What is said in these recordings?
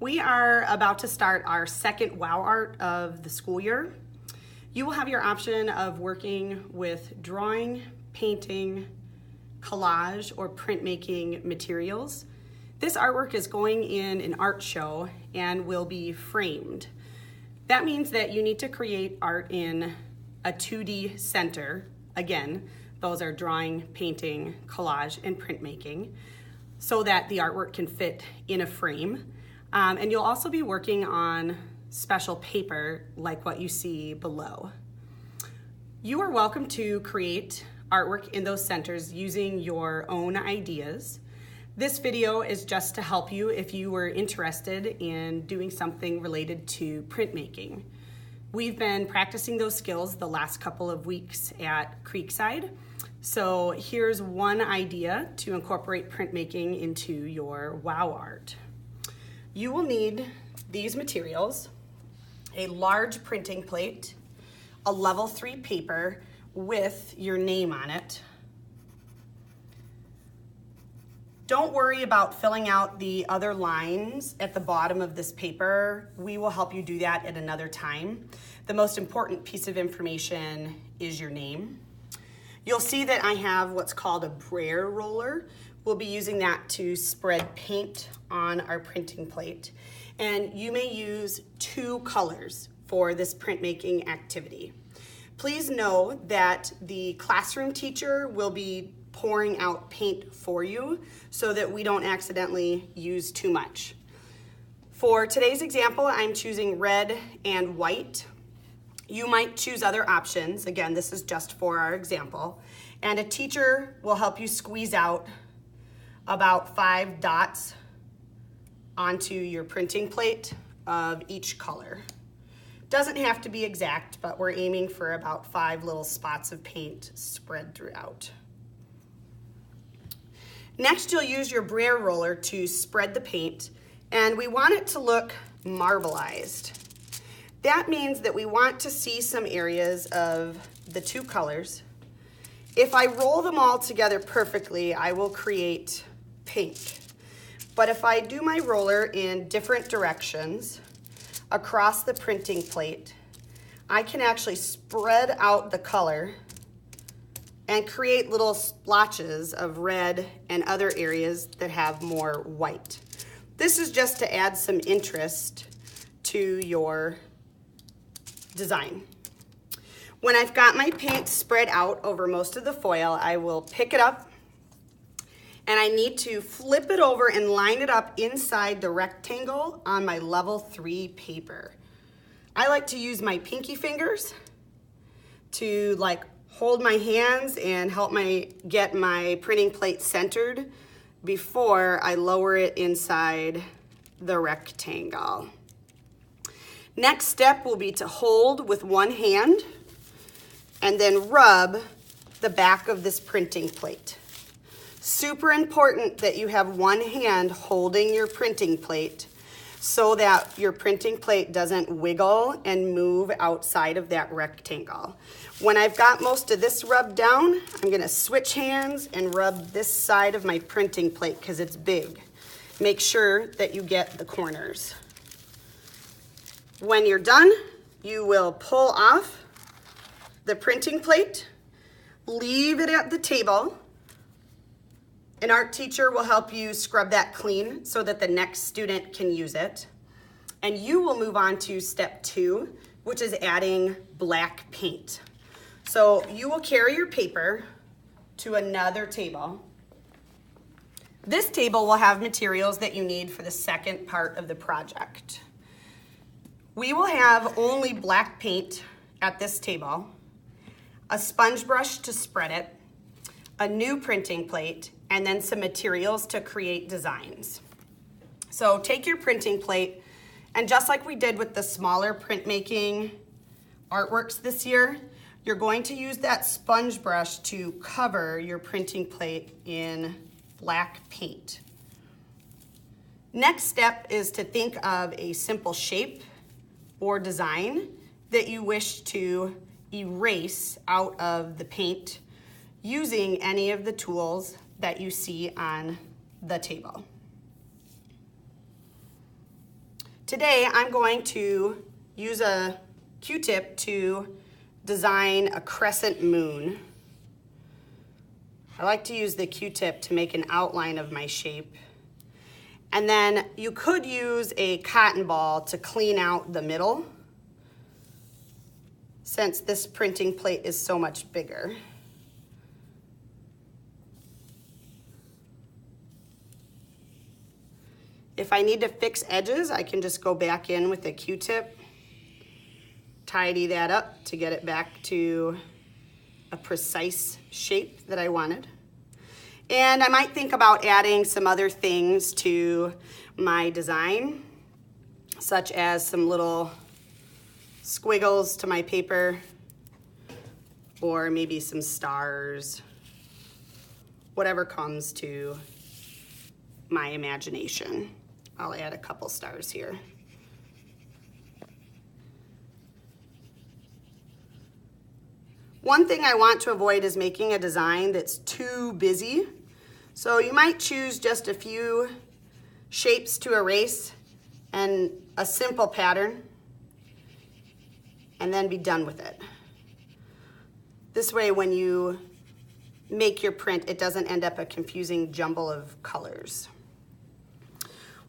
We are about to start our second WOW Art of the school year. You will have your option of working with drawing, painting, collage, or printmaking materials. This artwork is going in an art show and will be framed. That means that you need to create art in a 2D center. Again, those are drawing, painting, collage, and printmaking, so that the artwork can fit in a frame. And you'll also be working on special paper like what you see below. You are welcome to create artwork in those centers using your own ideas. This video is just to help you if you were interested in doing something related to printmaking. We've been practicing those skills the last couple of weeks at Creekside. So here's one idea to incorporate printmaking into your WOW art. You will need these materials: a large printing plate, a level 3 paper with your name on it. Don't worry about filling out the other lines at the bottom of this paper. We will help you do that at another time. The most important piece of information is your name. You'll see that I have what's called a brayer roller. We'll be using that to spread paint on our printing plate. And you may use 2 colors for this printmaking activity. Please know that the classroom teacher will be pouring out paint for you so that we don't accidentally use too much. For today's example, I'm choosing red and white. You might choose other options. Again, this is just for our example. And a teacher will help you squeeze out about 5 dots onto your printing plate of each color. Doesn't have to be exact, but we're aiming for about 5 little spots of paint spread throughout. Next, you'll use your brayer roller to spread the paint, and we want it to look marbleized. That means that we want to see some areas of the 2 colors. If I roll them all together perfectly, I will create pink. But if I do my roller in different directions across the printing plate, I can actually spread out the color and create little splotches of red and other areas that have more white. This is just to add some interest to your design. When I've got my paint spread out over most of the foil, I will pick it up, and I need to flip it over and line it up inside the rectangle on my level 3 paper. I like to use my pinky fingers to hold my hands and help get my printing plate centered before I lower it inside the rectangle. Next step will be to hold with one hand and then rub the back of this printing plate. Super important that you have one hand holding your printing plate so that your printing plate doesn't wiggle and move outside of that rectangle. When I've got most of this rubbed down, I'm gonna switch hands and rub this side of my printing plate because it's big. Make sure that you get the corners. When you're done, you will pull off the printing plate, leave it at the table. An art teacher will help you scrub that clean so that the next student can use it. And you will move on to step 2, which is adding black paint. So you will carry your paper to another table. This table will have materials that you need for the second part of the project. We will have only black paint at this table, a sponge brush to spread it, a new printing plate, and then some materials to create designs. So take your printing plate, and just like we did with the smaller printmaking artworks this year, you're going to use that sponge brush to cover your printing plate in black paint. Next step is to think of a simple shape or design that you wish to erase out of the paint using any of the tools that you see on the table. Today I'm going to use a Q-tip to design a crescent moon. I like to use the Q-tip to make an outline of my shape. And then you could use a cotton ball to clean out the middle, since this printing plate is so much bigger. If I need to fix edges, I can just go back in with a Q-tip, tidy that up to get it back to a precise shape that I wanted. And I might think about adding some other things to my design, such as some little squiggles to my paper, or maybe some stars, whatever comes to my imagination. I'll add a couple stars here. One thing I want to avoid is making a design that's too busy. So you might choose just a few shapes to erase and a simple pattern, and then be done with it. This way, when you make your print, it doesn't end up a confusing jumble of colors.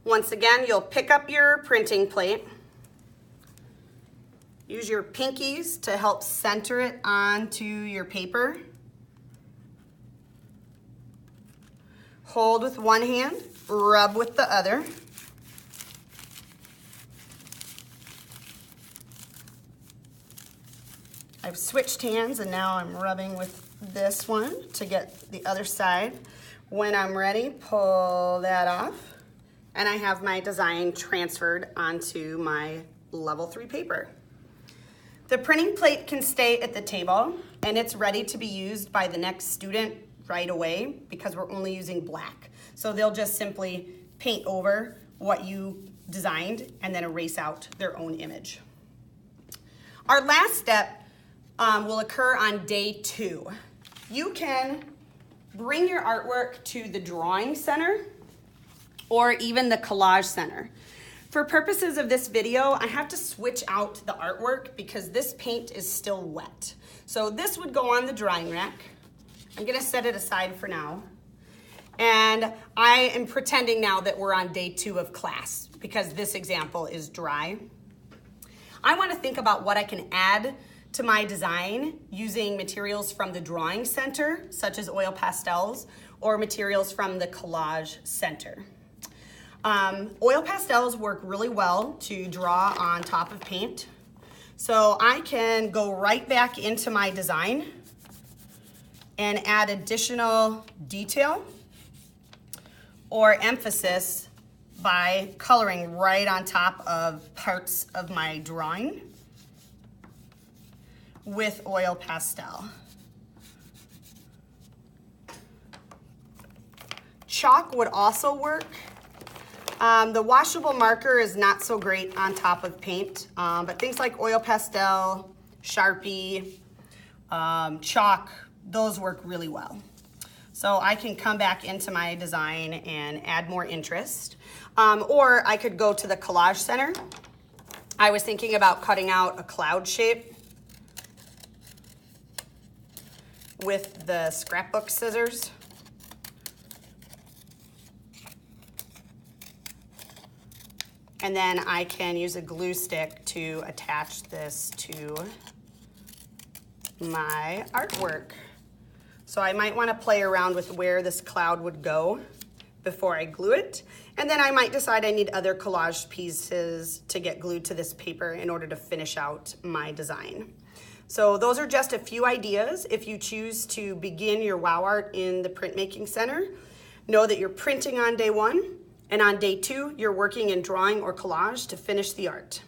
Once again, you'll pick up your printing plate. Use your pinkies to help center it onto your paper. Hold with one hand, rub with the other. I've switched hands and now I'm rubbing with this one to get the other side. When I'm ready, pull that off, and I have my design transferred onto my level 3 paper. The printing plate can stay at the table, and it's ready to be used by the next student right away because we're only using black. So they'll just simply paint over what you designed and then erase out their own image. Our last step will occur on day 2. You can bring your artwork to the drawing center or even the collage center. For purposes of this video, I have to switch out the artwork because this paint is still wet. So this would go on the drying rack. I'm gonna set it aside for now. And I am pretending now that we're on day 2 of class because this example is dry. I wanna think about what I can add to my design using materials from the drawing center, such as oil pastels, or materials from the collage center. Oil pastels work really well to draw on top of paint. So I can go right back into my design and add additional detail or emphasis by coloring right on top of parts of my drawing with oil pastel. Chalk would also work. The washable marker is not so great on top of paint, but things like oil pastel, Sharpie, chalk, those work really well. So I can come back into my design and add more interest. Or I could go to the collage center. I was thinking about cutting out a cloud shape with the scrapbook scissors. And then I can use a glue stick to attach this to my artwork. So I might want to play around with where this cloud would go before I glue it. And then I might decide I need other collage pieces to get glued to this paper in order to finish out my design. So those are just a few ideas. If you choose to begin your WOW art in the Printmaking Center, know that you're printing on day 1, and on day 2, you're working in drawing or collage to finish the art.